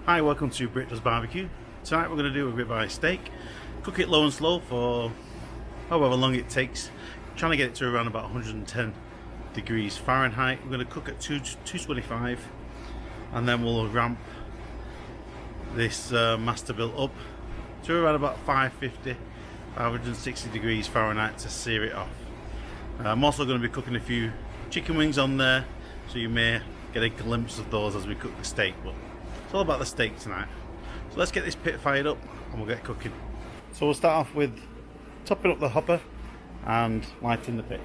Hi, welcome to BritDoesBBQ. Tonight we're going to do a ribeye steak. Cook it low and slow for however long it takes. Trying to get it to around about 110 degrees Fahrenheit. We're going to cook at 225 and then we'll ramp this Masterbuilt up to around about 550, 560 degrees Fahrenheit to sear it off. I'm also going to be cooking a few chicken wings on there, so you may get a glimpse of those as we cook the steak. But it's all about the steak tonight. So let's get this pit fired up and we'll get cooking. So we'll start off with topping up the hopper and lighting the pit.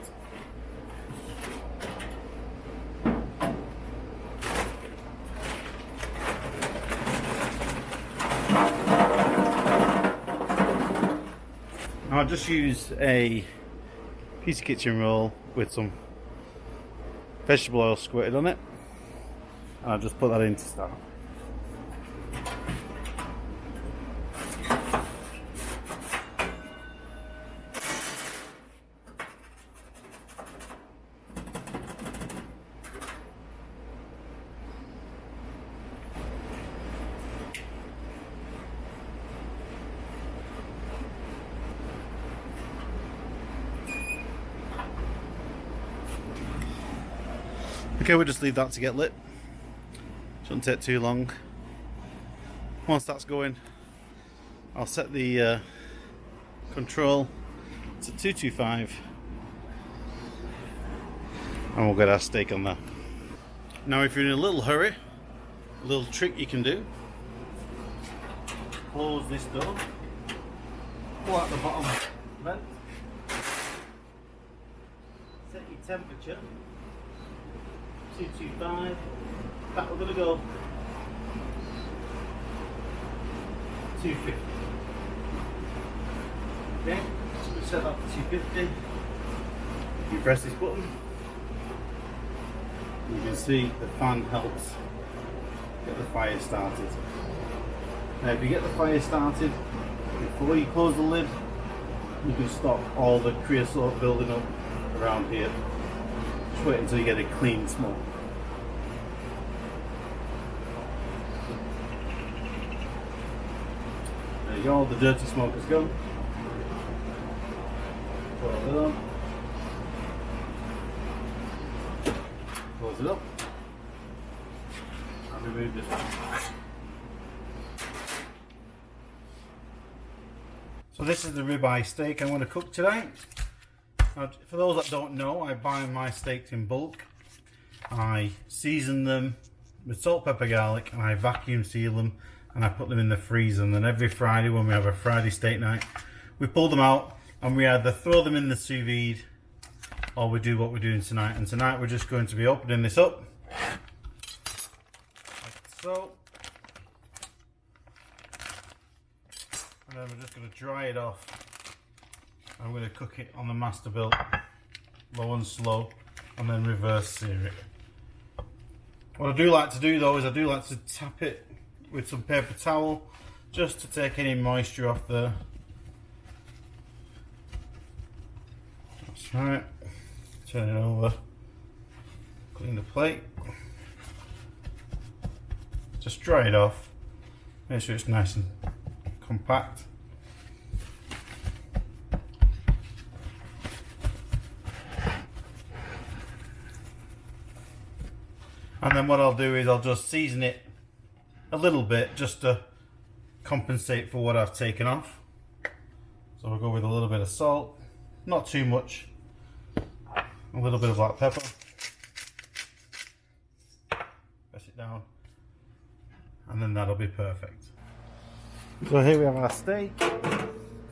I'll just use a piece of kitchen roll with some vegetable oil squirted on it. I'll just put that in to start. Okay, we'll just leave that to get lit. Shouldn't take too long. Once that's going, I'll set the control to 225 and we'll get our steak on there. Now if you're in a little hurry, a little trick you can do: close this door, pull out the bottom vent, set your temperature 225. Back we're going to go 250. Okay, so we set that to 250. You press this button, you can see the fan helps get the fire started. Now if you get the fire started before you close the lid, you can stop all the creosote building up around here. Just wait until you get a clean smoke. There you go, all the dirty smoke is gone. Put it on. Close it up. And remove this one. So this is the ribeye steak I'm going to cook today. Now, for those that don't know, I buy my steaks in bulk. I season them with salt, pepper, garlic, and I vacuum seal them and I put them in the freezer. And then every Friday when we have a Friday steak night, we pull them out and we either throw them in the sous vide or we do what we're doing tonight. And tonight we're just going to be opening this up like so. And then we're just going to dry it off. I'm going to cook it on the Masterbuilt, low and slow, and then reverse sear it. What I do like to do though is I do like to tap it with some paper towel just to take any moisture off there. That's right. Turn it over, clean the plate, just dry it off, make sure it's nice and compact. And then what I'll do is I'll just season it a little bit just to compensate for what I've taken off. So we'll go with a little bit of salt, not too much, a little bit of black pepper, press it down, and then that'll be perfect. So here we have our steak. Just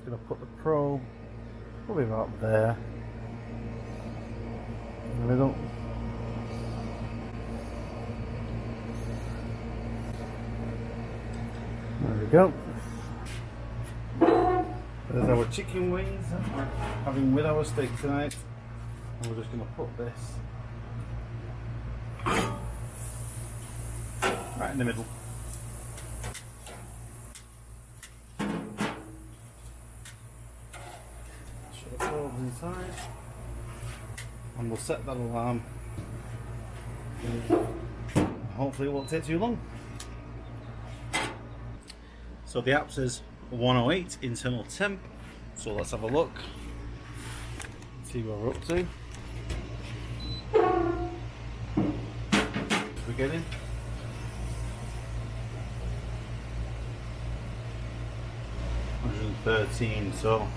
going to put the probe probably about there in the middle. There we go. There's our chicken wings having with our steak tonight. And we're just going to put this right in the middle. Shut the probes inside. And we'll set that alarm. Hopefully it won't take too long. So the app says 108 internal temp. So let's have a look. See where we're up to. We're getting 113. So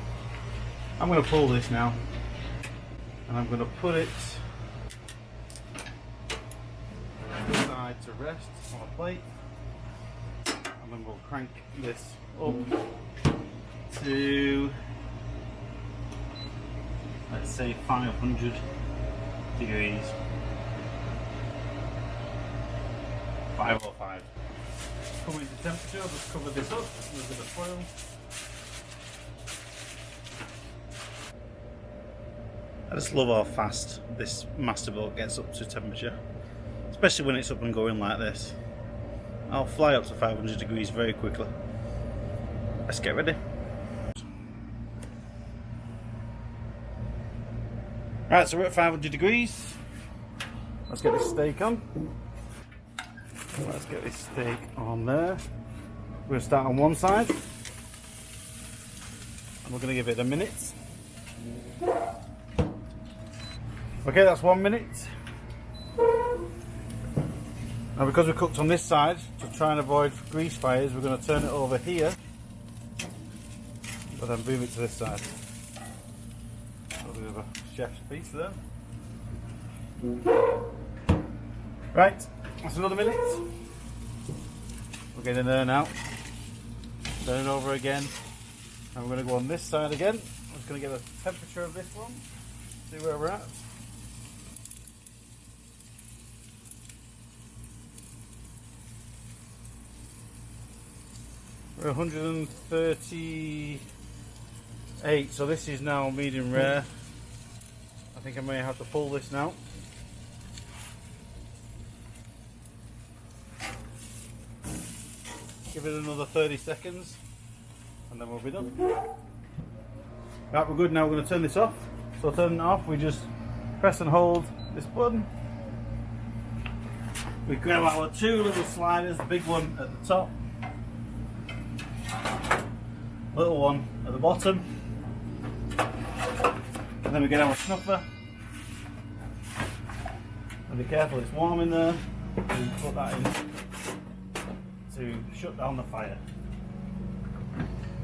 I'm going to pull this now, and I'm going to put it side to rest on a plate, and then we'll crank this up to, let's say, 500 degrees. 505. Coming to temperature, I'll just cover this up with a bit of foil. I just love how fast this Masterbuilt gets up to temperature, especially when it's up and going like this. I'll fly up to 500 degrees very quickly. Let's get ready. Right, so we're at 500 degrees. Let's get this steak on. Let's get this steak on there. We're going to start on one side, and we're going to give it a minute. Okay, that's 1 minute. Now, because we cooked on this side, to try and avoid grease fires, we're going to turn it over here, but then move it to this side. A bit of a chef's piece there. Right, that's another minute. We're getting there now. Turn it over again, and we're going to go on this side again. I'm just going to get the temperature of this one, see where we're at. We're 138, so this is now medium rare. I think I may have to pull this now. Give it another 30 seconds and then we'll be done. Right, we're good now. We're going to turn this off. So turning it off, we just press and hold this button. We grab our two little sliders, the big one at the top, little one at the bottom, and then we get our snuffer. And be careful, it's warm in there. We put that in to shut down the fire.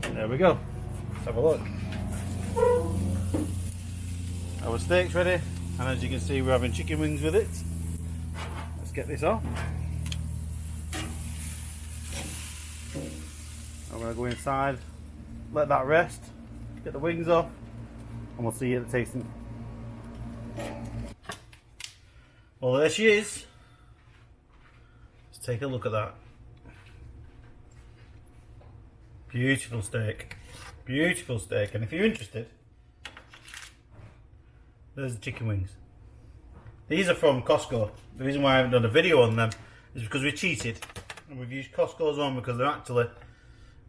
There we go. Let's have a look. Our steak's ready, and as you can see, we're having chicken wings with it. Let's get this off. I'm going to go inside, let that rest, get the wings off, and we'll see you at the tasting. Well, there she is. Let's take a look at that. Beautiful steak. Beautiful steak. And if you're interested, there's the chicken wings. These are from Costco. The reason why I haven't done a video on them is because we cheated and we've used Costco's one because they're actually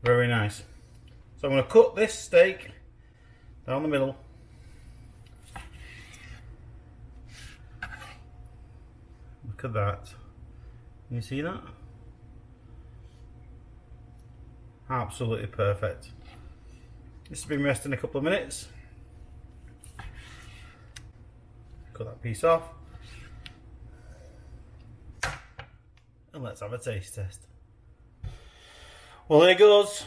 very nice. So I'm going to cut this steak down the middle. Look at that. Can you see that? Absolutely perfect. This has been resting a couple of minutes. Cut that piece off. And let's have a taste test. Well, there it goes.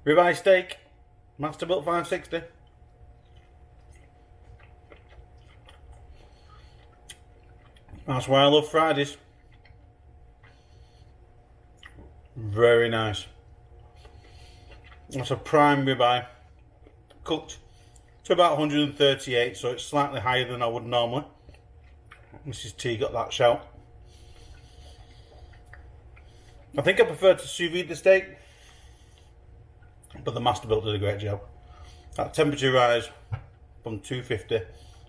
Ribeye steak, Masterbuilt 560. That's why I love Fridays. Very nice. That's a prime ribeye, cooked to about 138, so it's slightly higher than I would normally. Mrs. T got that shout. I think I prefer to sous vide the steak, but the Masterbuilt did a great job. That temperature rise from 250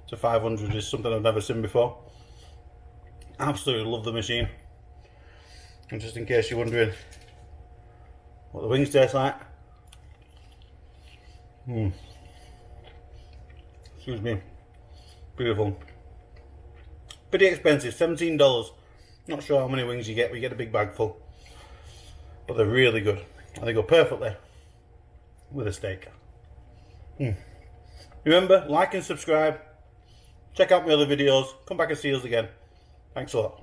to 500 is something I've never seen before. Absolutely love the machine. And just in case you're wondering what the wings taste like, excuse me, beautiful. Pretty expensive, $17. Not sure how many wings you get, but you get a big bag full. but they're really good. And they go perfectly with a steak. Remember, like and subscribe. Check out my other videos. Come back and see us again. Thanks a lot.